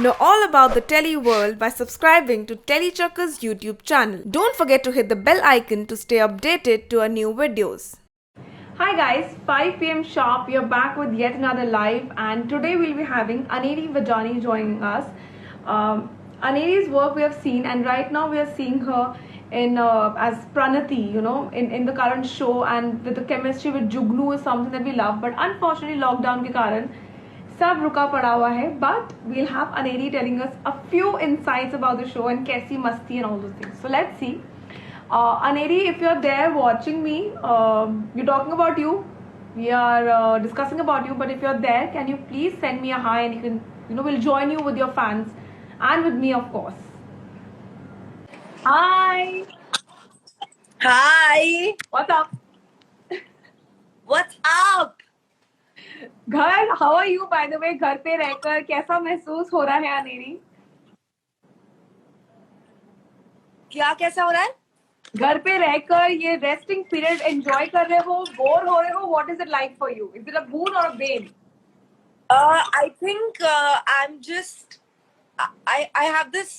Know all about the Telly world by subscribing to Tellychucker's YouTube channel. Don't forget to hit the bell icon to stay updated to our new videos. Hi guys, 5 p.m. sharp, we are back with yet another live, and today we'll be having Aneri Vajani joining us. Aneri's work we have seen, and right now we are seeing her in as Pranati, in the current show, and with the chemistry with Jugnu is something that we love, but unfortunately lockdown के कारण सब रुका पड़ा हुआ है. But we'll have Aneri telling us a few insights about the show and कैसी मस्ती and all those things. So let's see. Aneri, if you're there watching me, we're talking about you. We are discussing about you. But if you're there, can you please send me a hi, and you can, we'll join you with your fans and with me, of course. Hi. Hi. What's up? What's up? घर, how are you by the way? घर पे रहकर कैसा महसूस हो रहा है अनेरी? क्या कैसा हो रहा है? घर पे रहकर ये रेस्टिंग पीरियड एंजॉय कर रहे हो, बोर हो रहे हो? What is it like for you? Is it a boon or a bane? I think I'm just I have this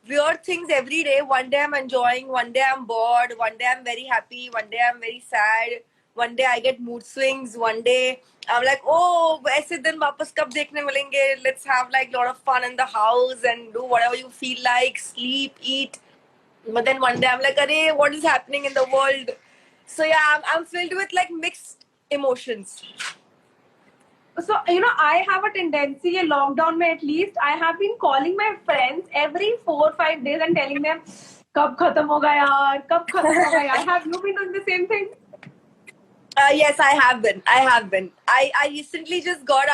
weird things every day. One day I'm enjoying, one day I'm bored, one day I'm very happy, one day I'm very sad, one day I get mood swings, one day I'm like, oh, ऐसे दिन वापस कब देखने मिलेंगे? Let's have like a lot of fun in the house and do whatever you feel like, sleep, eat. But then one day I'm like, "Arey, what is happening in the world?" So yeah, I'm filled with like mixed emotions. So, I have a tendency, a lockdown में at least, I have been calling my friends every 4 or 5 days and telling them, कब खत्म होगा यार, कब खत्म होगा यार. Have you been doing the same thing? Yes, I have been. I recently just got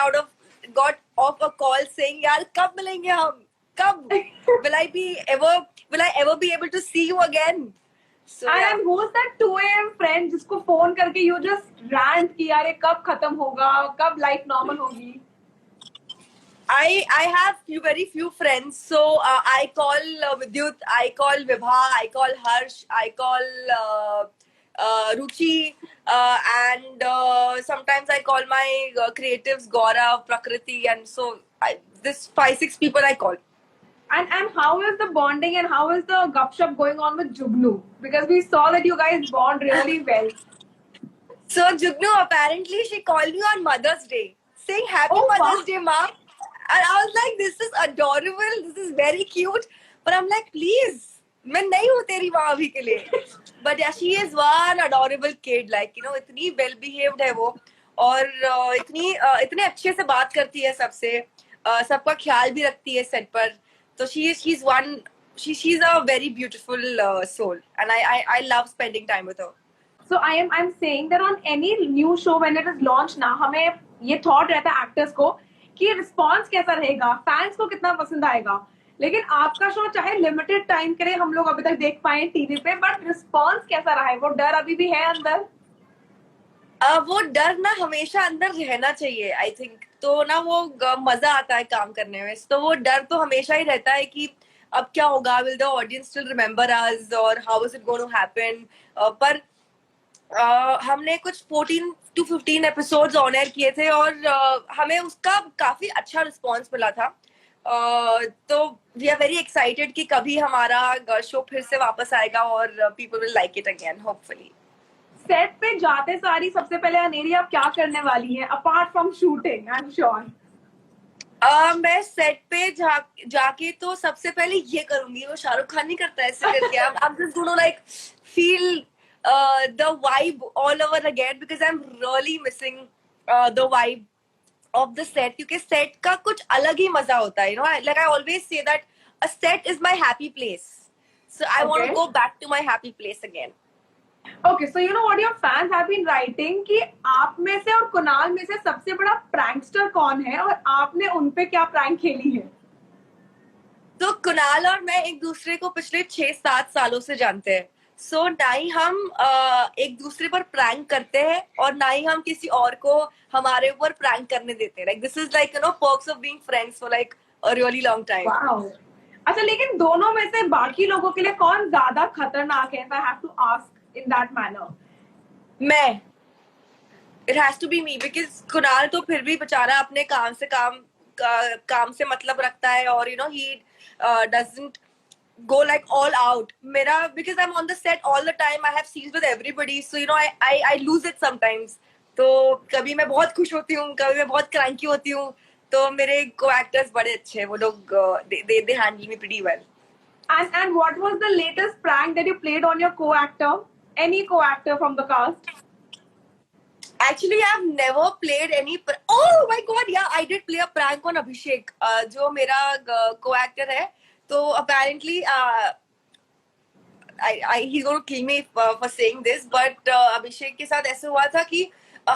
off a call saying, "यार कब मिलेंगे हम? कब? Will I ever be able to see you again?" So yeah. And who's that 2 a.m. friend जिसको phone करके you just rant कि यार ये कब खत्म होगा, कब life normal होगी? I have very few friends, so I call Vidyut, I call Vibha, I call Harsh, I call Ruchi, and sometimes I call my creatives Gaurav, Prakriti, and so this 5-6 people I call. And how is the bonding and how is the gupshup going on with Jugnu? Because we saw that you guys bond really well. So Jugnu, apparently she called me on Mother's Day, saying Happy Oh, Mother's wow. Day, Mom. And I was like, this is adorable, this is very cute. But I'm like, please, मैं नहीं हूँ तेरी माँ अभी के लिए. But yeah, she is one adorable kid, like, इतनी well behaved है वो, और इतने अच्छे से बात करती है सबसे, सबका ख्याल भी रखती है सेट पर. तो she's a very beautiful soul, and I love spending time with her. So I'm saying that on any new show when it is launched ना, हमें ये thought रहता है actors को कि response कैसा रहेगा, fans को कितना पसंद आएगा. लेकिन आपका शो चाहे limited time के लिए हम लोग अभी तक देख पाए टीवी पे, but response कैसा रहा है? वो डर अभी भी है अंदर? वो डर ना हमेशा अंदर रहना चाहिए, आई थिंक. तो ना वो मजा आता है काम करने में. तो वो डर तो हमेशा ही रहता है कि अब क्या होगा, will the audience still remember us, और how is it going to happen. पर हमने कुछ 14 to 15 एपिसोड्स ऑन एयर किए थे, और हमें उसका काफी अच्छा रिस्पॉन्स मिला था. तो वी आर वेरी एक्साइटेड कि कभी हमारा शो फिर से वापस आएगा और people will like it again, hopefully. Set पे जाते सारी सबसे पहले अनेरी आप क्या करने वाली हैं apart from shooting? I am sure. मैं सेट पे जाके तो सबसे पहले ये करूंगी, वो शाहरुख खान नहीं करता ऐसे करके. I'm just gonna like feel the vibe all over again, because I'm really missing the vibe of the set, क्योंकि सेट का कुछ अलग ही मजा होता है. Like I always say that a set is my happy place, so I want to go back to my happy place again. Okay, so you know what your fans have been writing कि आप में से और कुणाल में से सबसे बड़ा prankster कौन है और आपने उन पे क्या prank खेली है? तो कुणाल और मैं एक दूसरे को पिछले 6-7 सालों से जानते हैं. सो ना ही हम एक दूसरे पर प्रैंक करते हैं, और ना ही हम किसी और को हमारे ऊपर प्रैंक करने देते हैं. Like this is like perks of being friends for like a really long time. Wow. अच्छा, लेकिन दोनों में से बाकी लोगों के लिए कौन ज्यादा खतरनाक है? If I have to ask in that manner. मैं. It has to be me, because Kunal तो फिर भी बेचारा अपने काम से काम काम से मतलब रखता है और you know he doesn't go like all out. मेरा because I'm on the set all the time, I have scenes with everybody, so you know I lose it sometimes. तो कभी मैं बहुत खुश होती हूँ, कभी मैं बहुत cranky होती हूँ. तो मेरे co-actors बड़े अच्छे हैं, वो लोग they handle me pretty well. And what was the latest prank that you played on your co-actor? Any co-actor from the cast? Actually, I've never played any. Oh my god, yeah, I did play a prank on Abhishek, जो मेरा co-actor है. तो apparently, he's going to kill me for saying this, but अभिषेक के साथ ऐसे हुआ था कि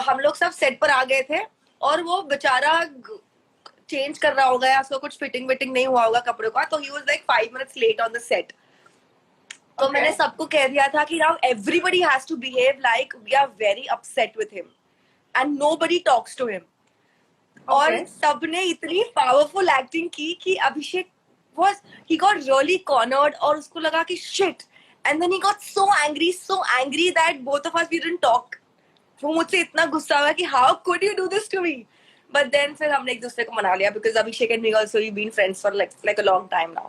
हम लोग सब सेट पर आ गए थे और वो बेचारा चेंज कर रहा होगा या उसको कुछ फिटिंग विटिंग नहीं हुआ होगा कपड़ों का, तो he was like 5 minutes late on the set. तो मैंने सबको कह दिया था कि now everybody has to behave like we are very upset with him and nobody talks to him. और सबने इतनी पावरफुल एक्टिंग की कि अभिषेक was he got really cornered और उसको लगा कि shit, and then he got so angry that both of us we didn't talk. वो मुझसे इतना गुस्सा हुआ कि how could you do this to me? But then फिर हमने एक दूसरे को मना लिया because Abhishek and me also we've been friends for like a long time now.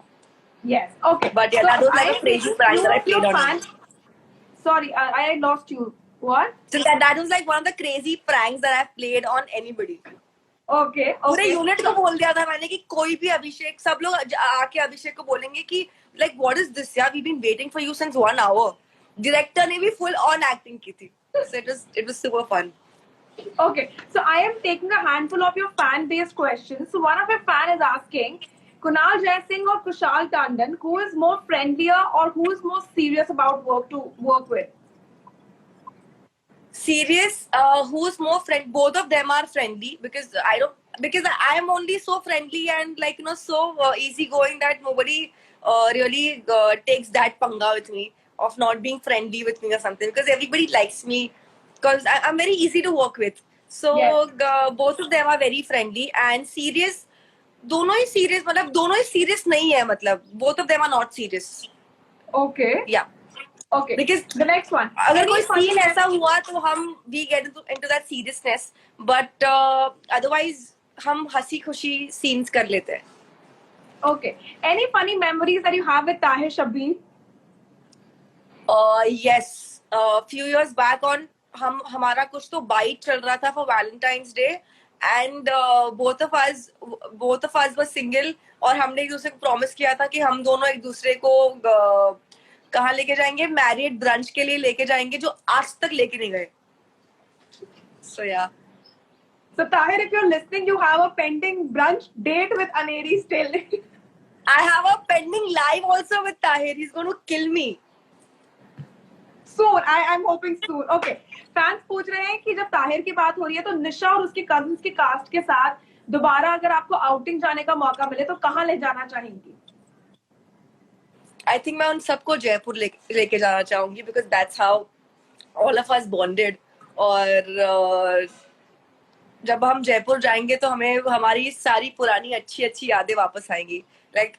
Yes. Okay. But yeah, so that was like a crazy prank that I played on him. Sorry, I lost you. What? So that was like one of the crazy pranks that I've played on anybody. Okay. पूरे unit को बोल दिया था मैंने कि कोई भी अभिषेक, सब लोग आके अभिषेक को बोलेंगे कि like what is this यार, we've been waiting for you since 1 hour. Director ने भी full on acting की थी. So it was super fun. Okay, so I am taking a handful of your fan-based questions. So one of your fan is asking, Kunal Jaising or Kushal Tandon, who is more friendlier or who is more serious about work with? Serious, who's more friend? Both of them are friendly because I am only so friendly and like you know so easygoing that nobody really takes that panga with me of not being friendly with me or something, because everybody likes me because I'm very easy to work with. So yes. Both of them are very friendly and serious. दोनों ही serious, मतलब दोनों ही serious नहीं है, मतलब both of them are not serious. Okay. Yeah. Okay. Because the next one. अगर कोई scene ऐसा हुआ तो हम we get into that seriousness, but otherwise हम हंसी खुशी scenes कर लेते हैं. Okay. Any funny memories that you have with Tahir Shabir? Yes. Few years back on हमारा कुछ तो bite चल रहा था for Valentine's Day and both of us were single और हमने एक दूसरे को promise किया था कि हम दोनों एक दूसरे को कहाँ लेके जाएंगे, मैरिड ब्रंच के लिए लेके जाएंगे, जो आज तक लेके नहीं गए. So yeah. So Tahir, if you're listening, you have a pending brunch date with Aneri still. I have a pending live also with Tahir. He's going to kill me. Soon. I'm hoping soon. Okay. Fans पूछ रहे हैं कि जब ताहिर की बात हो रही है तो निशा और उसके कजिन्स की कास्ट के साथ दोबारा अगर आपको आउटिंग जाने का मौका मिले तो कहाँ ले जाना चाहेंगी? I think मैं उन सबको जयपुर लेके जाना चाहूंगी because that's how all of us bonded. और जब हम जयपुर जाएंगे तो हमें हमारी सारी पुरानी अच्छी यादें वापस आएंगी. Like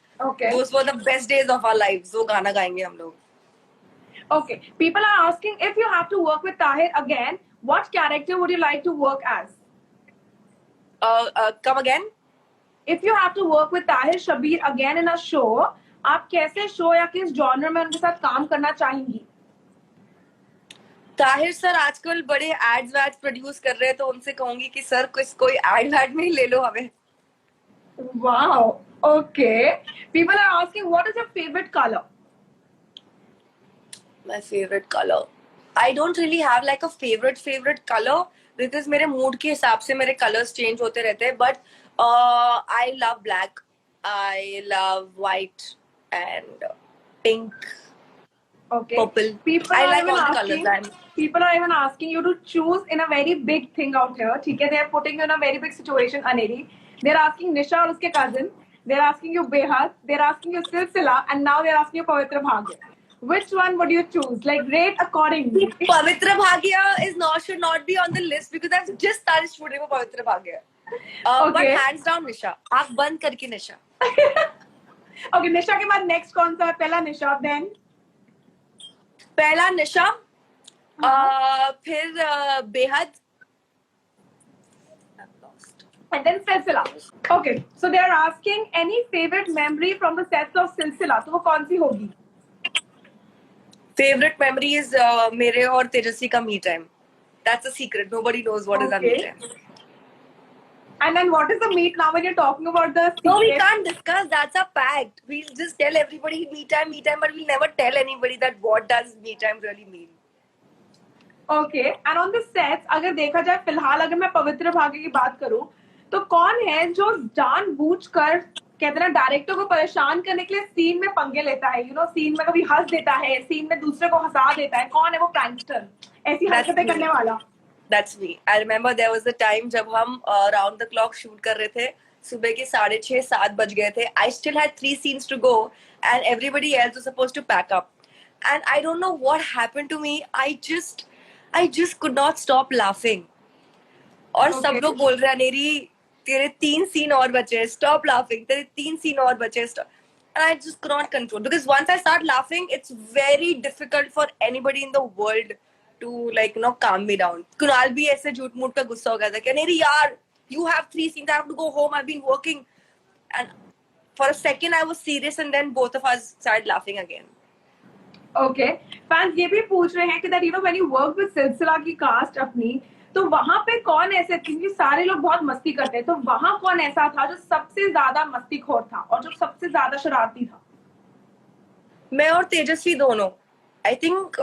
those were the best days of our lives. वो गाना गाएंगे हम लोग. Okay, people are asking if you have to work with Tahir again, what character would you like to work as? Come again? If you have to work with Tahir Shabir again in a show, आप कैसे show या किस genre में उनके साथ काम करना चाहेंगी? ताहिर सर आजकल बड़े एड्स वैड्स प्रोड्यूस कर रहे हैं तो उनसे कहूंगी कि सर कोई एड वैड में ही ले लो हमें. Wow. Okay. People are asking what is your favorite color? My favorite color. I don't really have like a favorite color because मेरे mood के हिसाब से मेरे colors change होते रहते हैं. But I love black. I love white and pink. Okay. Purple. I like all the colors. People are even asking you to choose in a very big thing out here. ठीक है? They are putting you in a very big situation, Aneri. They are asking Nisha और उसके cousin. They are asking you Behad. They are asking you Silsila, and now they are asking you Pavitra Bhagya. Which one would you choose? Like rate accordingly. Pavitra Bhagya should not be on the list because I've just started shooting for Pavitra Bhagya. Okay. But hands down Nisha. आँख बंद करके Nisha. Okay, Nisha के बाद next कौन सा? पहला Nisha, then पहला Nisha. फिर बेहद. I'm lost. and then Silsila. Okay, so they are asking any favorite memory from the sets of Silsila. तो वो कौन सी होगी? Favorite memory is मेरे और तेजस्वी का me time. That's a secret. Nobody knows what is our me time. And then what is the meet now when you're talking about the secret? No, we can't discuss. That's a pact. We'll just tell everybody me time, but we'll never tell anybody that what does me time really mean. Okay, and on the sets, अगर देखा जाए फिलहाल अगर मैं पवित्र भाग्य की बात करूं तो कौन है जो जानबूझकर कहते हैं ना डायरेक्टर को परेशान करने के लिए सीन में पंगे लेता है, यू नो, सीन में कभी हंस देता है, सीन में दूसरे को हंसा देता है, कौन है वो प्रैंकस्टर ऐसी हरकतें करने वाला? That's me. I remember there was a time जब हम round the clock shoot कर रहे थे, सुबह के 6:30-7 बज गए थे. I still had 3 scenes to go and everybody else was supposed to pack up. And I don't know what happened to me. I just could not stop laughing. और सब लोग बोल रहे हैं अनेरी तेरे 3 सीन और बचे, stop laughing, तेरे 3 सीन और बचे, stop. And I just could not control because once I start laughing, it's very difficult for anybody in the world to like calm me down. Kunal भी ऐसे झूठ मूठ का गुस्सा हो गया था कि अनेरी यार, you have 3 scenes, I have to go home, I've been working. And for a second I was serious and then both of us started laughing again. Okay, fans ये भी पूछ रहे हैं कि that you know when you work with सिलसिला की cast अपनी, तो वहां पे कौन ऐसे, क्योंकि सारे लोग बहुत मस्ती करते हैं, तो वहां कौन ऐसा था जो सबसे ज्यादा मस्तीखोर था और जो सबसे ज्यादा शरारती था? मैं और तेजस्वी दोनों. आई थिंक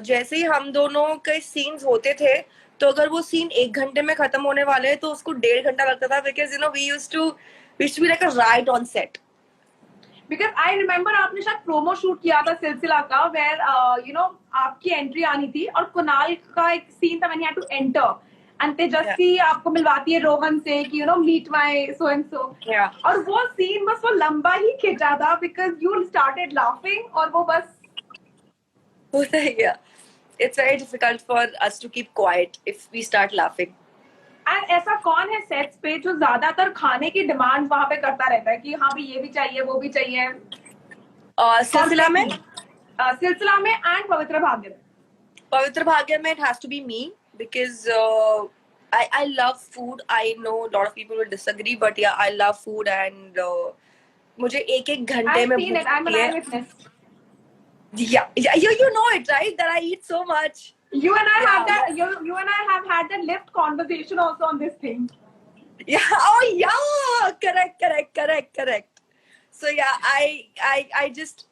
जैसे ही हम दोनों के सीन्स होते थे तो अगर वो सीन 1 घंटे में खत्म होने वाले हैं तो उसको 1.5 घंटा लगता था because you know we used to be like a ride on set. Because I remember आपने शायद प्रोमो शूट किया था सिलसिला का वेर यू नो आपकी एंट्री आनी थी और कुणाल का एक सीन था when he had to enter and Tejasswi आपको मिलवाती है रोहन से कि you know meet my so and so, और वो सीन बस वो लंबा ही खिंचा था बिकॉज यू स्टार्टेड लाफिंग और वो बस होता है. It's very difficult for us to keep quiet if we start laughing. And ऐसा कौन है सेट्स पे जो ज्यादातर खाने की डिमांड वहां पे करता रहता है कि हाँ भी ये भी चाहिए वो भी चाहिए? सिलसिला में एंड पवित्र भाग्य में. पवित्र भाग्य में it has to be me because I love food. I know a lot of people will disagree but yeah I love food and मुझे एक घंटे में भूख लगती है. Yeah, you know it, right? That I eat so much. You and I have that. You and I have had that lift conversation also on this thing. Yeah. Oh yeah. Correct. So yeah, I just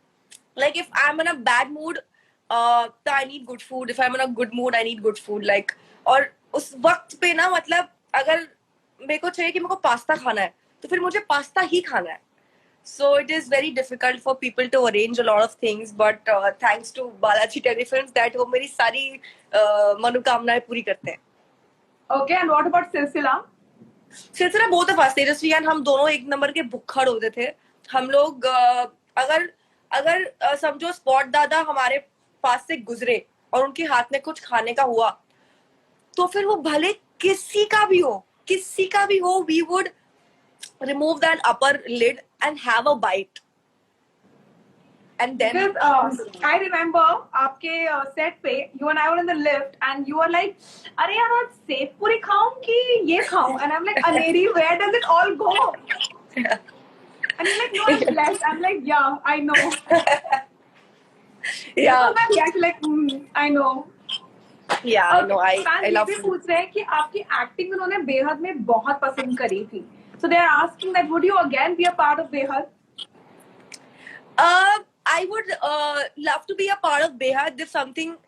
like if I'm in a bad mood, I need good food. If I'm in a good mood, I need good food. Like और उस वक्त पे ना मतलब अगर मेरे को चाहिए कि मेरे को पास्ता खाना है तो फिर मुझे पास्ता ही खाना है. So it is very difficult for people to arrange a lot of things, but thanks to Balaji Telefilms that वो मेरी सारी मनोकामनाएं पूरी करते हैं. Okay, and what about सिलसिला? सिलसिला both of us, Tejashwi and हम दोनों एक नंबर के भुक्खड़ होते थे. हम लोग अगर समझो स्पॉट दादा हमारे पास से गुजरे और उनके हाथ में कुछ खाने का हुआ तो फिर वो भले किसी का भी हो we would remove that upper lid and have a bite. And then I remember आपके सेट पे you and I were in the lift and you were like अरे यार आज सेव पूरी खाऊं कि ये खाऊं, and I'm like Aneri, where does it all go? And you're like no, it's less. I'm like yeah, I know. Yeah. So I'm actually like I know. Yeah, okay. No, I love food. पूछ रहे हैं कि आपकी acting उन्होंने बेहद में बहुत पसंद करी थी. So they are asking that would you again be a part of Behad? I would love to be a part of Behad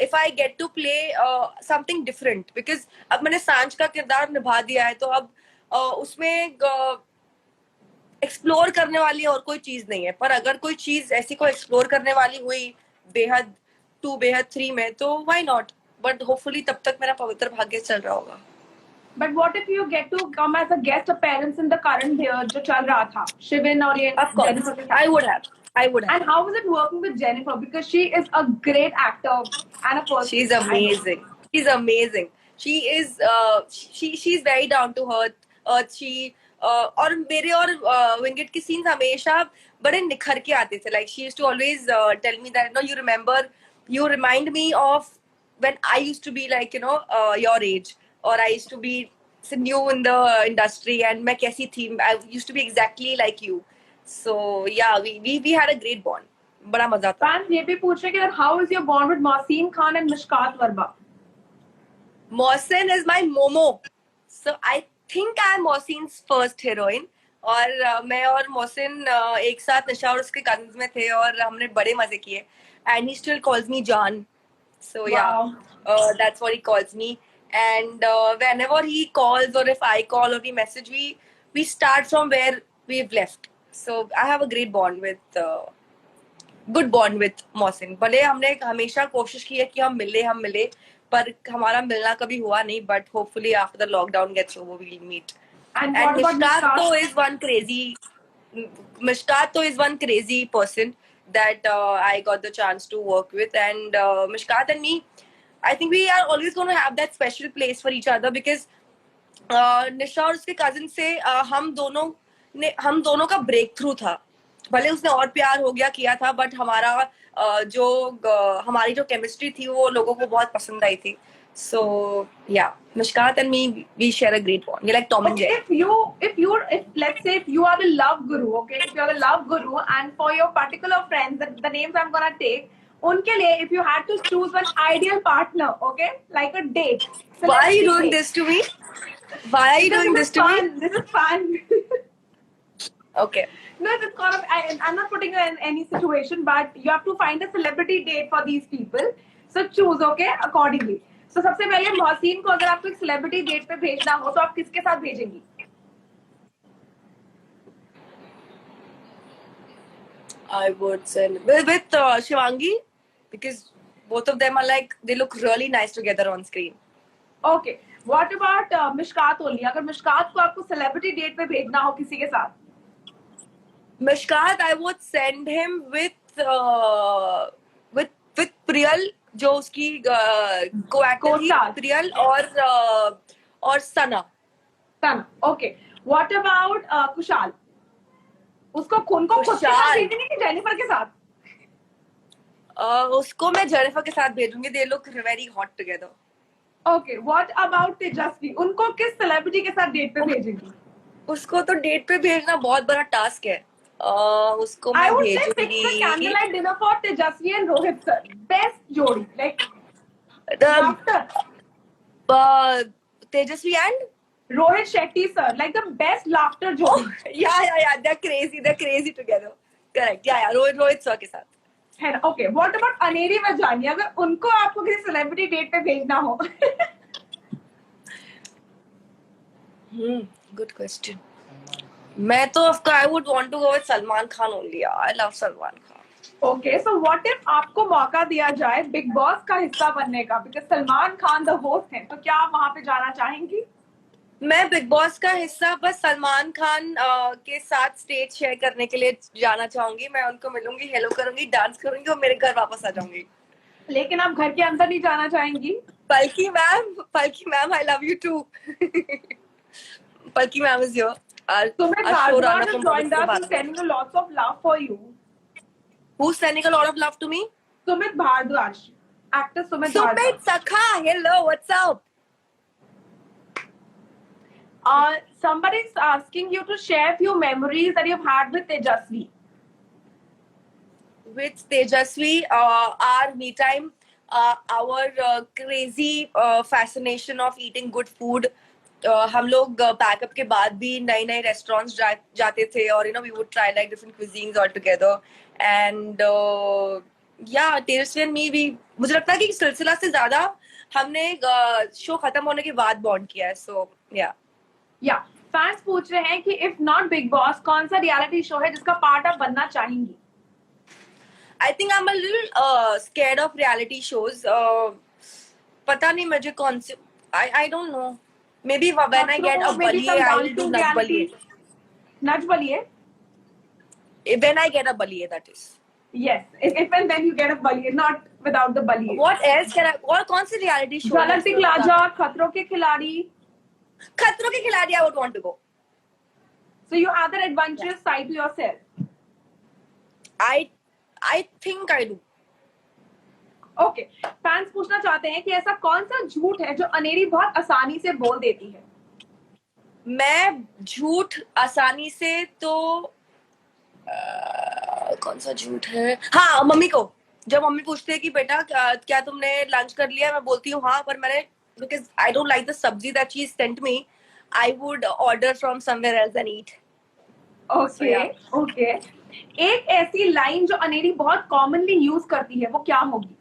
if I get to play something different because अब मैंने सांझ का किरदार निभा दिया है तो अब उसमें एक्सप्लोर करने वाली और कोई चीज नहीं है. पर अगर कोई चीज ऐसी को एक्सप्लोर करने वाली हुई बेहद 2 बेहद 3 में तो why not? But hopefully तब तक मेरा पवित्र भाग्य चल रहा होगा. But what if you get to come as a guest appearance in the current जो चल रहा था Shivin और ये? Of course, I would have. And how was it working with Jennifer? Because she is a great actor and a person. She's amazing. She's very down to earth. She और मेरे और Winget की scenes हमेशा बड़े निखर के आते थे. Like she used to always tell me that you remind me of when I used to be like your age. Or I used to be new in the industry and मैं कैसी थी. I used to be exactly like you. So yeah, we had a great bond. बड़ा मजा था. Fans ये भी पूछ रहे हैं कि how is your bond with Mohsin Khan and Mishkat Verma? Mohsin is my Momo. So I think I am Mohsin's first heroine. और मैं और मोहसिन एक साथ नशा और उसके कजिन्स में थे और हमने बड़े मजे किए. And he still calls me Jaan. So yeah, Wow. that's what he calls me. And whenever he calls or if I call or we message, we start from where we've left. So I have a great bond with good bond with Mohsin. भले हमने हमेशा कोशिश की है कि हम मिले पर हमारा मिलना कभी हुआ नहीं. But hopefully after the lockdown gets over we will meet. And and what about Mishkat तो Mishkat? Is one crazy person that I got the chance to work with. And Mishkat and me, I think we are always going to have that special place for each other because निशा और उसके cousin से हम दोनों का break through था. भले उसने और प्यार हो गया किया था बट हमारी जो केमिस्ट्री थी वो लोगों को बहुत पसंद आई थी. So yeah, Mishkat and me, we share a great bond. We're like Tom and Jerry. If let's say if you are the love guru, okay, if you are the love guru, and for your particular friends, the names I'm gonna take, unke liye, if you had to choose one ideal partner, okay, like a date. Why are you doing this to me? Why are you doing this to me? This is fun. Okay. No, it's kind of. I'm not putting you in any situation, but you have to find a celebrity date for these people. So choose, okay, accordingly. So सबसे पहले मोहसिन को अगर आपको एक celebrity date पे भेजना हो तो आप किसके साथ भेजेंगी? I would send with Shivangi because both of them are like they look really nice together on screen. Okay. What about Mishkat only? अगर मिशकात को आपको celebrity date पे भेजना हो किसी के साथ? Mishkat, I would send him with Priyal, जो उसकी co-actor थी, Priyal और Sana. Sana. Okay. What about Kushal? उसको खुद के साथ भेजेंगे कि जेनिफर के साथ? उसको मैं जेनिफर के साथ भेजूंगी. They look very hot together. Okay. What about तेजस्वी? उनको किस celebrity के साथ date पे भेजेंगी? उसको तो डेट पे भेजना बहुत बड़ा टास्क है. उसको मैं भेजूंगी. I would say fix the candlelight dinner for Tejasvi and Rohit sir. Best jodi, like laughter. Tejasvi and Rohit Shetty sir, like the best laughter jodi. Oh, yeah. They're crazy together. Correct. Yeah. Rohit sir के साथ. है. Okay. What about Aneri Vazhani? अगर उनको आपको किसी celebrity date पे भेजना हो. Good question. मैं तो I would want to go with Salman Khan only. I love Salman Khan. Okay, so what if आपको मौका दिया जाए बिग बॉस का हिस्सा बनने का? Because Salman Khan the host हैं, तो क्या आप वहाँ पे जाना चाहेंगी? मैं बिग बॉस का हिस्सा बस सलमान खान के साथ स्टेज शेयर करने के लिए जाना चाहूंगी. मैं उनको मिलूंगी, हेलो करूंगी, डांस करूंगी और मेरे घर वापस आ जाऊंगी. लेकिन आप घर के अंदर नहीं जाना चाहेंगी? पलकी ma'am, I love you too. Palki ma'am is here. Sumit Bhardwaj has joined us and sending a lots of love for you. Who's sending a lot of love to me? Sumit Bhardwaj. Actor Sumit Bhardwaj. Sumit Sakha, hello, what's up? Somebody is asking you to share few memories that you've had with Tejasvi. With Tejasvi, our me time, our crazy fascination of eating good food. हम लोग pack up के बाद भी नए नए restaurants जाते थे और we would try like different cuisines all together. And yeah, Tejasvi and me, मुझे लगता है कि सिलसिला से ज्यादा हमने शो खत्म होने के बाद बॉन्ड किया है. So yeah. फैंस पूछ रहे हैं कि इफ नॉट बिग बॉस कौन सा रियलिटी शो है जिसका पार्ट आप बनना चाहेंगी? I think I'm a little scared of reality shows. पता नहीं मुझे कौन से. I don't know. Maybe when I get a baliye, I will do Naj Baliye. Naj Baliye? When I get a baliye, that is. Yes, if and then you get a baliye, not without the baliye. What else can I? और कौन सी reality show? झलक दिखला जा, खतरों के खिलाड़ी. खतरों के खिलाड़ी, I would want to go. So you have that adventurous side to yourself. I think I do. Okay, fans पूछना चाहते हैं कि ऐसा कौन सा झूठ है जो अनेरी बहुत आसानी से बोल देती है? मैं झूठ आसानी से तो कौन सा झूठ है? हाँ, मम्मी को जब मम्मी पूछते हैं कि बेटा क्या तुमने लंच कर लिया, मैं बोलती हूँ हाँ, पर मैंने because I don't like the sabzi that she sent me, I would order from somewhere else and eat. So okay yeah. Okay, एक ऐसी लाइन जो अनेरी बहुत कॉमनली यूज करती है वो क्या होगी?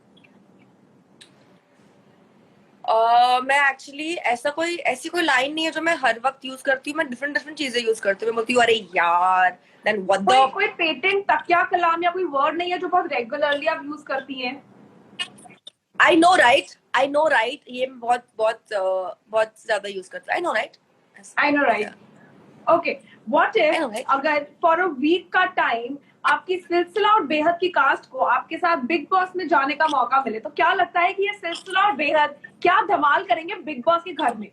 मैं एक्चुअली ऐसी कोई लाइन नहीं है जो मैं हर वक्त यूज करती हूँ. मैं डिफरेंट डिफरेंट चीजें यूज करती हूँ. मैं बोलती हूँ अरे यार, देन व्हाट कोई द. कोई पेटेंट तकिया कलाम या कोई वर्ड नहीं है जो बहुत रेगुलरली आप यूज करती हैं? आई नो राइट, ये मैं बहुत बहुत बहुत ज्यादा यूज करती हूँ. I know right. I know right. Okay, what I know if right. अगर फॉर अ वीक का टाइम आपकी सिलसिला और बेहद की कास्ट को आपके साथ बिग बॉस में जाने का मौका मिले, तो क्या लगता है कि ये सिलसिला और बेहद क्या धमाल करेंगे बिग बॉस के घर में?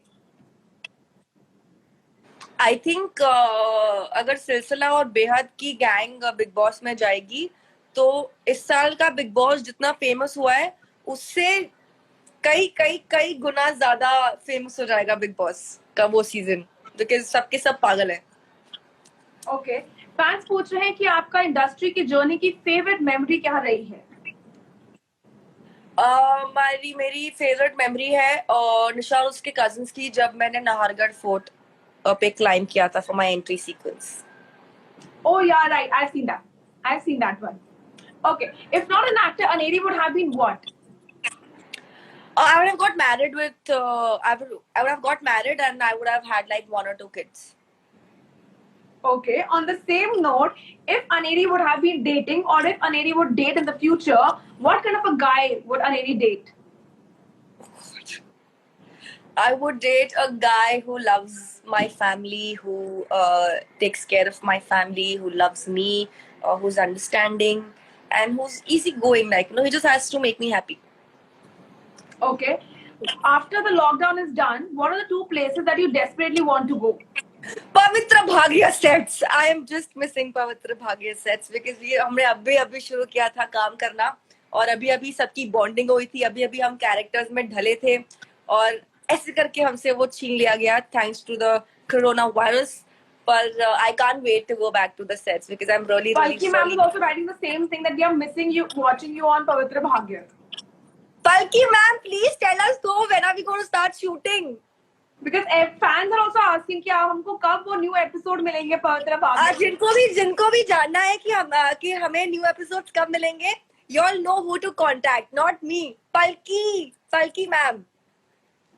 आई थिंक अगर सिलसिला और बेहद की गैंग बिग बॉस में जाएगी तो इस साल का बिग बॉस जितना फेमस हुआ है उससे कई कई कई गुना ज्यादा फेमस हो जाएगा बिग बॉस का वो सीजन, बिकॉज सबके सब पागल है. ओके, फैंस पूछ रहे हैं कि आपका इंडस्ट्री की जर्नी की फेवरेट मेमोरी क्या रही है? मेरी फेवरेट मेमोरी है निशार उसके कजिन्स की, जब मैंने नाहरगढ़ फोर्ट पे क्लाइम किया था for my entry sequence. Oh yeah, right. I've seen that. I've seen that one. Okay. If not an actor, Aneri would have been what? I would have got married with I would have got married and I would have had like 1 or 2 kids. Okay. On the same note, if Aneri would have been dating or if Aneri would date in the future, what kind of a guy would Aneri date? I would date a guy who loves my family, who takes care of my family, who loves me, who's understanding, and who's easygoing. Like, he just has to make me happy. Okay. After the lockdown is done, what are the 2 places that you desperately want to go? पवित्र भाग्य sets. I am just missing पवित्र भाग्य sets because ये हमने अभी अभी शुरू किया था काम करना और अभी अभी सबकी बॉन्डिंग हुई थी. अभी अभी हम कैरेक्टर्स में ढले थे और ऐसे करके हमसे वो छीन लिया गया thanks to the coronavirus. पर I can't wait to go back to the sets because I'm really Palki ma'am sorry. is also writing the same thing that we are missing you, watching you on Pavitra Bhagya. Palki ma'am, please tell us though, when are we going to start shooting? Because fans are also asking कि हमको कब वो new episode मिलेंगे पवित्र भाग्य. जिनको भी जानना है कि हमें न्यू एपिसोड्स कब मिलेंगे, you all know who to contact, not me. Palki ma'am,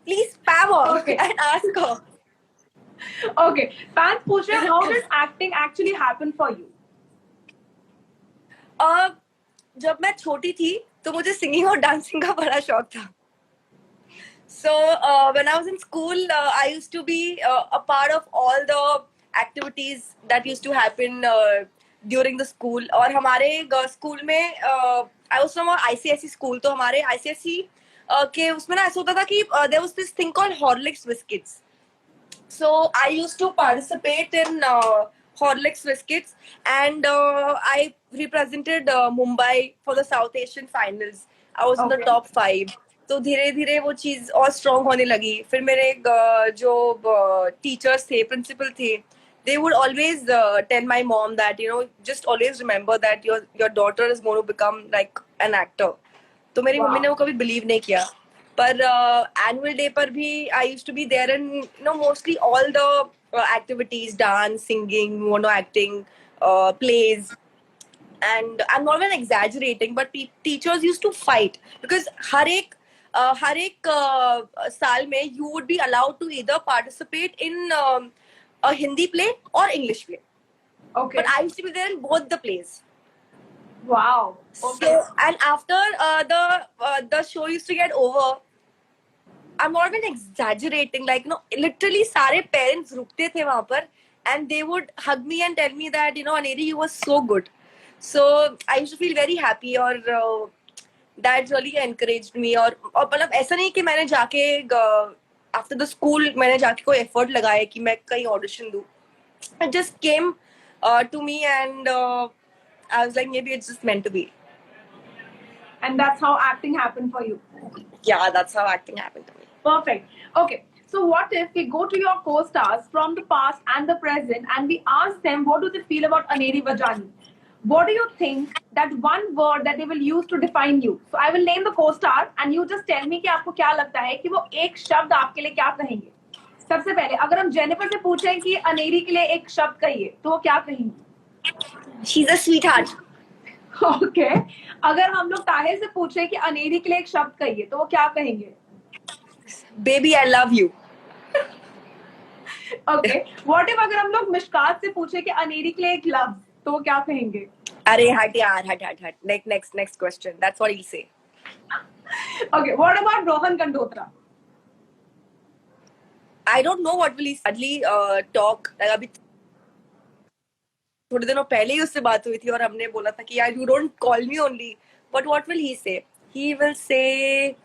please spam her Okay. and ask her. Okay, fans पूछ रहे हैं how does acting actually happen for you? जब मैं छोटी थी तो मुझे सिंगिंग और डांसिंग का बड़ा शौक था. So when I was in school, I used to be a part of all the activities that used to happen during the school. और हमारे स्कूल में I was from a ICSE school, तो हमारे ICSE के उसमें ना ऐसा होता था कि there was this thing called Horlicks biscuits. So I used to participate in Horlicks biscuits and I represented Mumbai for the South Asian finals. I was in the Okay. top 5. तो धीरे धीरे वो चीज और स्ट्रॉन्ग होने लगी. फिर मेरे जो टीचर्स थे, प्रिंसिपल थे, they would always tell my mom that just always remember that your daughter is going to become like an actor. तो मेरी मम्मी ने वो कभी बिलीव नहीं किया. पर एनुअल डे पर भी I used to be there in mostly all the activities, dance, singing, mono acting, plays. And I'm not even exaggerating, but teachers used to fight because हर एक साल में you would be allowed to either participate in a Hindi play or English play. Okay. But I used to be there in both the plays. Wow. Okay. So, and after the show used to get over, I'm not even exaggerating. Like, literally सारे parents रुकते थे वहाँ पर and they would hug me and tell me that, Aneri, you were so good. So I used to feel very happy और that really encouraged me. और मतलब ऐसा नहीं कि मैंने जाके after the school मैंने जाके कोई effort लगाया कि मैं कहीं audition दूँ. It just came to me and I was like, maybe it's just meant to be. And that's how acting happened for you. Yeah, that's how acting happened to me. Perfect. Okay. So what if we go to your co-stars from the past and the present and we ask them what do they feel about Aneri Vajani? What do you think that one word that they will use to define you? So I will name the co-star and you just tell me कि आपको क्या लगता है कि वो एक शब्द आपके लिए क्या कहेंगे. सबसे पहले अगर हम जेनिफर से पूछें कि अनेरी के लिए एक शब्द कहिए तो वो क्या कहेंगी? She's a sweetheart. ओके अगर हम लोग ताहिर से पूछें कि अनेरी के लिए एक शब्द कहिए तो वो क्या कहेंगे? Baby, I love you. Okay what if अगर हम लोग मिशकात से पूछें कि अनेरी के लिए एक लफ्ज तो वो क्या कहेंगे? अरे हट यार, हट. Next question. That's what he'll say. Okay, what about Rohan Kandotra? I don't know what will he suddenly talk. Like अभी थोड़े दिनों पहले ही उससे बात हुई थी और हमने बोला था कि यार you don't call me only. But what will he say? He will say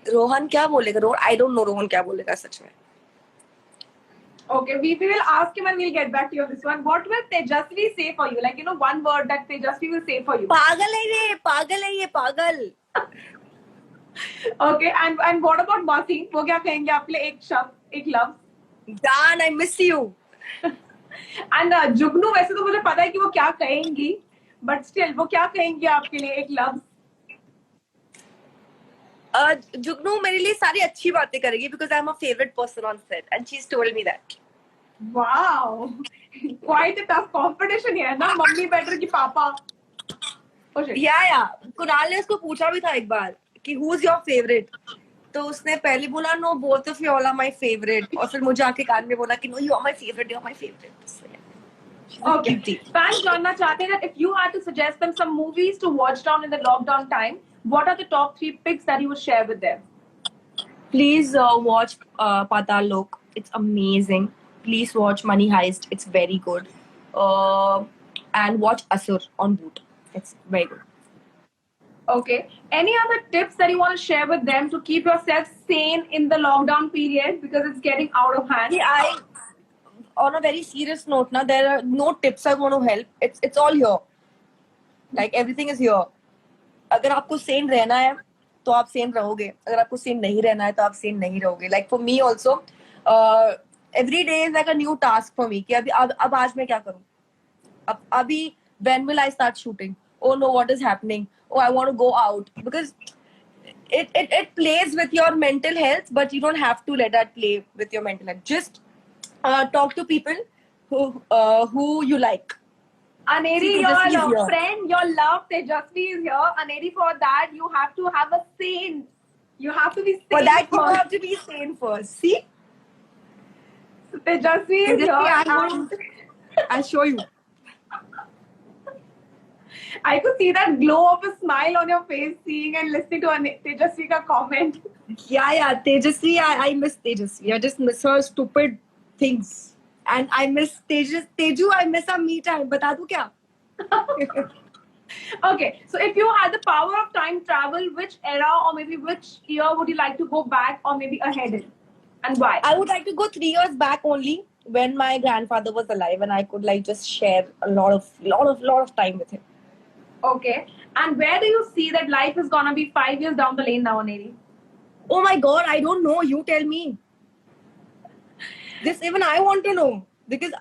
Rohan क्या बोलेगा? I don't know रोहन क्या बोलेगा सच में. Okay, we will ask him and we'll get back to you on this one. What will Tejasvi say for you? Like, you know, one word that Tejasvi will say for you. पागल है ये पागल. Okay, and what about Masi? वो क्या कहेंगे आपके लिए एक शब्द, एक लफ्ज? Dan, I miss you. And जुगनू वैसे तो मुझे पता है कि वो क्या कहेंगी, but still वो क्या कहेंगी आपके लिए एक लफ्ज? जुगनू मेरे लिए सारी अच्छी बातें करेगी because I'm a favorite person on set and she's told me that. Wow, quite a tough competition here, ना? मम्मी better कि पापा? या कुणाल ने उसको पूछा भी था एक बार कि who's your favorite? तो उसने पहले बोला no, both of you all are my favorite और फिर मुझे आके कान में बोला कि no, you are my favorite. So, yeah. Okay. Fans जानना चाहते हैं that if you had to suggest them some movies to watch down in the lockdown time, what are the top 3 picks that you would share with them? Please watch Patal Lok. It's amazing. Please watch Money Heist. It's very good. And watch Asur on Boot. It's very good. Okay. Any other tips that you want to share with them to keep yourself sane in the lockdown period because it's getting out of hand? Yeah, on a very serious note, now there are no tips I want to help. It's all here. Like everything is here. अगर आपको sane रहना है तो आप sane रहोगे. अगर आपको sane नहीं रहना है तो आप sane नहीं रहोगे. Like for me also, every day is like a new task for me. कि अब आज मैं क्या करूँ? अभी when will I start shooting? Oh no, what is happening? Oh, I want to go out because it plays with your mental health, but you don't have to let that play with your mental health. Just talk to people who you like. Aneri, your friend, your love, Tejasvi is here. Aneri, for that you have to have a sane. You have to be sane. For that you have to be sane first. See? So Tejasvi is here. I'll show you. I could see that glow of a smile on your face, seeing and listening to Tejasvi ka comment. Yeah, Tejasvi, I miss Tejasvi. I just miss her stupid things. And I miss Teju, I miss our me time. बता दूँ क्या? Okay, so if you had the power of time travel, which era or maybe which year would you like to go back or maybe ahead in? And why? I would like to go 3 years back only when my grandfather was alive and I could like just share a lot of time with him. Okay, and where do you see that life is gonna be 5 years down the lane now, Aneri? Oh my God, I don't know. You tell me. This even I want to know because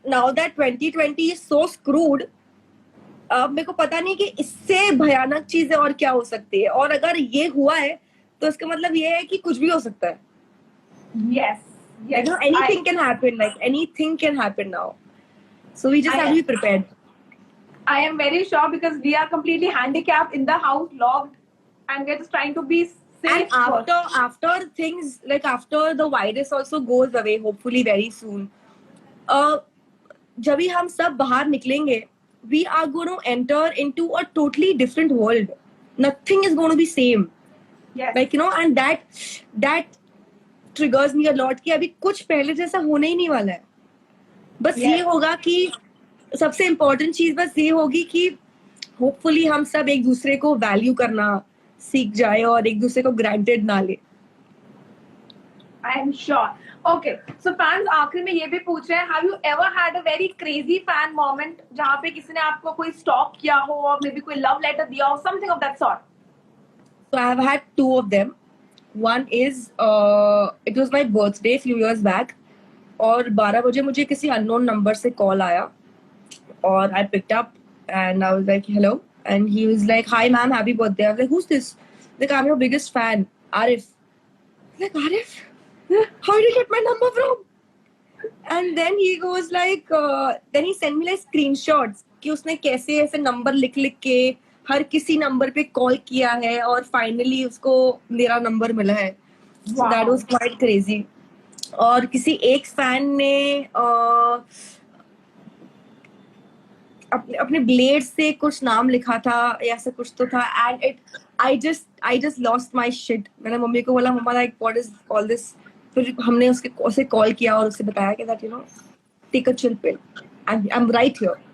now that 2020 is so screwed, मेरे को पता नहीं कि इससे भयानक चीजें और क्या हो सकती है और अगर ये हुआ है तो इसका मतलब ये है कि कुछ भी हो सकता है. Yes. You know, anything can happen. Like anything can happen now. So we just have to be prepared. I am very sure because we are completely handicapped in the house, locked, and we're just trying to be safe. And after things like after the virus also goes away, hopefully very soon. जब भी हम सब बाहर निकलेंगे, we are going to enter into a totally different world. Nothing is going to be same. Yes. Like, you know, and that triggers me a lot कि अभी कुछ पहले जैसा होने ही नहीं वाला है. बस ये होगा कि सबसे इम्पोर्टेंट चीज बस ये होगी कि होपफुली हम सब एक दूसरे को वैल्यू करना सीख जाए और एक दूसरे को ग्रांटेड ना ले. I am sure. Okay, so fans आखिर में ये भी पूछ रहे हैं, have you ever had a very crazy fan moment जहाँ पे किसी ने आपको कोई स्टॉक किया हो और maybe कोई love letter दिया हो, something of that sort? So I have had 2 of them. One is it was my birthday few years back, और 12 बजे मुझे किसी unknown number से call आया, और I picked up and I was like hello, and he was like, hi ma'am, happy birthday. I was like, who's this? Like, I'm your biggest fan, Arif. Like, Arif, how did you get my number from? And then he goes like, then he sent me like screenshots कि उसने कैसे ऐसे number लिख लिख के हर किसी number पे call किया है और फाइनली उसको मेरा नंबर मिला है. So that was quite crazy. और किसी एक फैन ने अपने अपने ब्लेड से कुछ नाम लिखा था या ऐसा कुछ तो था, and it I just lost my shit. मैंने मम्मी को बोला, mama like what is all this. फिर हमने उसे कॉल किया और उसे बताया कि that take a chill pill, I am right here.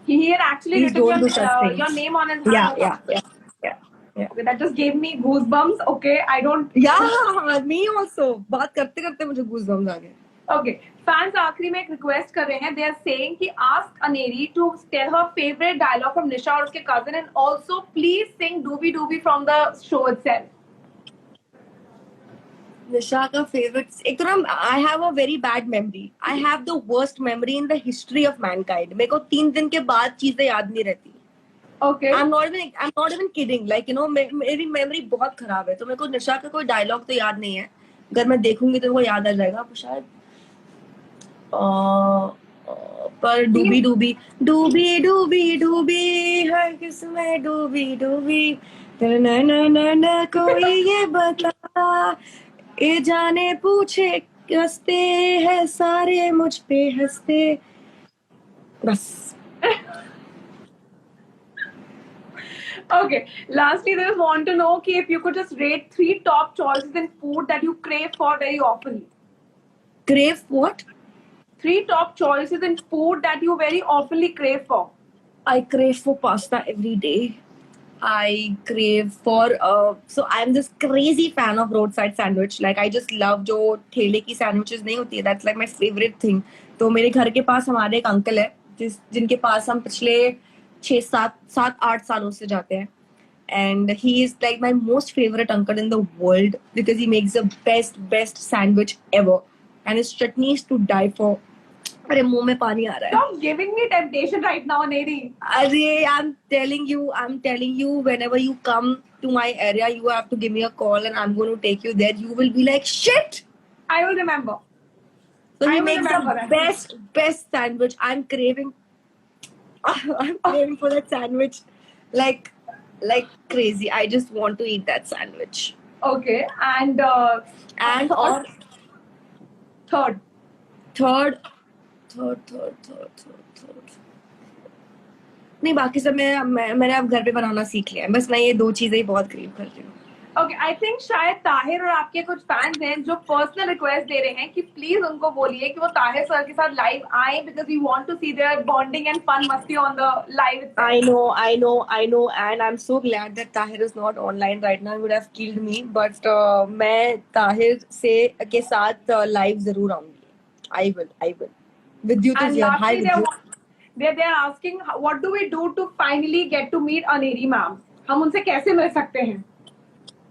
He had actually Please written don't do such things. your name on his hand. Yeah. Okay, that just gave me goosebumps. Okay, I don't. Yeah, me also. बात करते करते मुझे goosebumps आ गए. Okay, fans आखिरी में एक request कर रहे हैं. They are saying कि ask Aneri to tell her favorite dialogue from Nisha और उसके cousin, and also please sing Doobie Doobie from the show itself. निशा का फेवरेट, एक तो ना I have a very bad memory. I have the worst memory in the history of Mankind. मेरे को 3 दिन के बाद चीजें याद नहीं रहती. Okay. I'm not even kidding. Like मेरी मेमोरी बहुत खराब है, तो मेरे को निशा का कोई डायलॉग तो याद नहीं है. अगर मैं देखूंगी तो वो याद आ जाएगा आपको शायद. पर डूबी डूबी डूबी डूबी डूबी हर किस्में डूबी डूबी न कोई ये बता, ये जाने पूछे हंसते हैं सारे मुझ पे हंसते. बस. Okay. Lastly, they just want to know if you could just rate 3 top choices in food that you crave for very often. Crave what? 3 top choices in food that you very oftenly crave for. I crave for pasta every day. I crave for so I'm this crazy fan of roadside sandwich. Like I just love जो ठेले की sandwiches नहीं होती है. That's like my favorite thing. तो मेरे घर के पास हमारे एक अंकल है जिनके पास हम पिछले 6-7-8 सालों से जाते हैं. And he is like my most favorite uncle in the world because he makes the best sandwich ever. And his chutney is to die for. अरे मुंह में पानी आ रहा है. Stop giving me temptation right now, Aneri. अरे I'm telling you, whenever you come to my area, you have to give me a call and I'm going to take you there. You will be like, shit! I will remember. So he makes the best sandwich. I'm craving for that sandwich like crazy. I just want to eat that sandwich. Okay, and or third. नहीं, बाकी सब मैंने अब घर पे बनाना सीख लिया है. बस मैं ये 2 चीजें ही बहुत क्रेव कर रही हूँ. Okay, I think शायद ताहिर और आपके कुछ फैंस हैं जो पर्सनल रिक्वेस्ट दे रहे हैं कि प्लीज उनको बोलिए कि वो ताहिर सर के साथ लाइव आए because we want to see their bonding and fun मस्ती on the live itself. I know, and I'm so glad that Tahir is not online right now. He would have killed me, but मैं ताहिर के साथ live जरूर आऊंगी. I will. With you to And here. Hi, lastly, with you. they're asking what do we do to finally get to meet Aneri ma'am? हम उनसे कैसे मिल सकते हैं?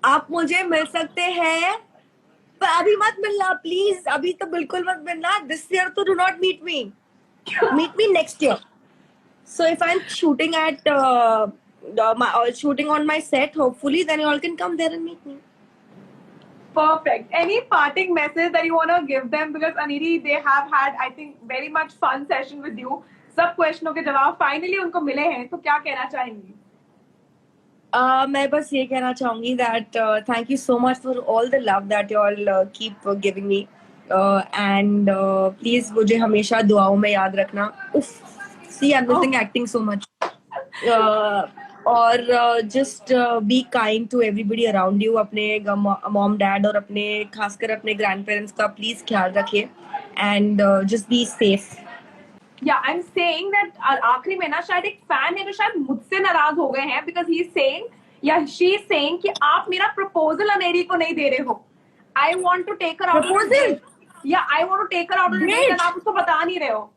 आप मुझे मिल सकते हैं, पर अभी मत मिलना प्लीज. अभी तो बिल्कुल मत मिलना. This year तो do not meet me. Meet me next year. So if I'm shooting at shooting on my set, hopefully then you all can come there and meet me. Perfect. Any parting message that you want to give them? Because Aneri, they have had, I think, very much fun session with you. सब क्वेश्चनों के जवाब finally उनको मिले हैं, तो क्या कहना चाहेंगी? मैं बस ये कहना चाहूंगी that thank you so much for all the love that you all keep giving me, and please मुझे हमेशा दुआओं में याद रखना. See, I'm missing acting so much. और just be kind to everybody around you. अपने mom dad और अपने खासकर अपने grandparents का please ख्याल रखिए, and just be safe. Yeah, I'm saying that आखिरी में ना शायद एक फैन है जो शायद मुझसे नाराज हो गए हैं because he's saying या she is saying कि आप मेरा proposal अनेरी को नहीं दे रहे हो. I want to take her out. Proposal? Yeah, I want to take her out on a date and आप उसको बता नहीं रहे हो.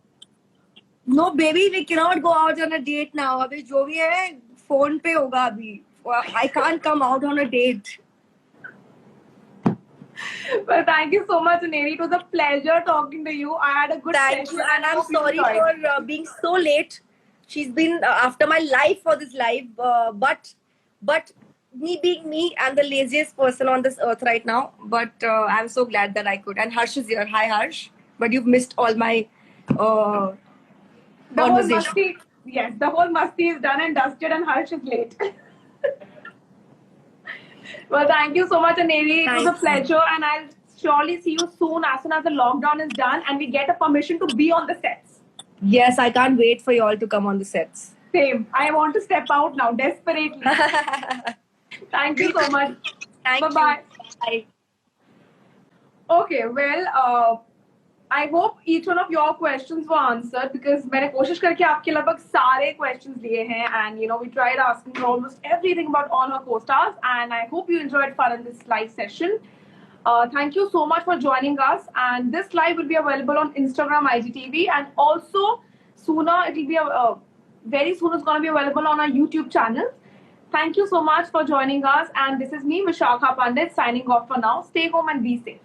No baby, we cannot go out on a date now. अभी जो भी है फोन पे होगा अभी. I can't come out on a date. Well, thank you so much, Neri. It was a pleasure talking to you. I had a good Thank session. you, and I I'm hope you sorry enjoyed. for being so late. She's been after my life for this live, but me being me, I'm the laziest person on this earth right now. But I'm so glad that I could. And Harsh is here. Hi, Harsh. But you've missed all my uh, The whole conversation. musty, yes, the whole musty is done and dusted, and Harsh is late. Well, thank you so much, Aneri. It was a Thank you. pleasure, and I'll surely see you soon as the lockdown is done and we get a permission to be on the sets. Yes, I can't wait for you all to come on the sets. Same. I want to step out now desperately. Thank you so much. Thank you. Bye-bye. Bye. Okay, well, I hope each one of your questions were answered because मैंने कोशिश करके आपके लगभग सारे questions लिए हैं, and you know we tried asking her almost everything about all her co-stars, and I hope you enjoyed fun in this live session. Thank you so much for joining us, and this live will be available on Instagram IGTV, and also sooner it will be very soon it's going to be available on our YouTube channel. Thank you so much for joining us, and this is me, Vishakha Pandit, signing off for now. Stay home and be safe.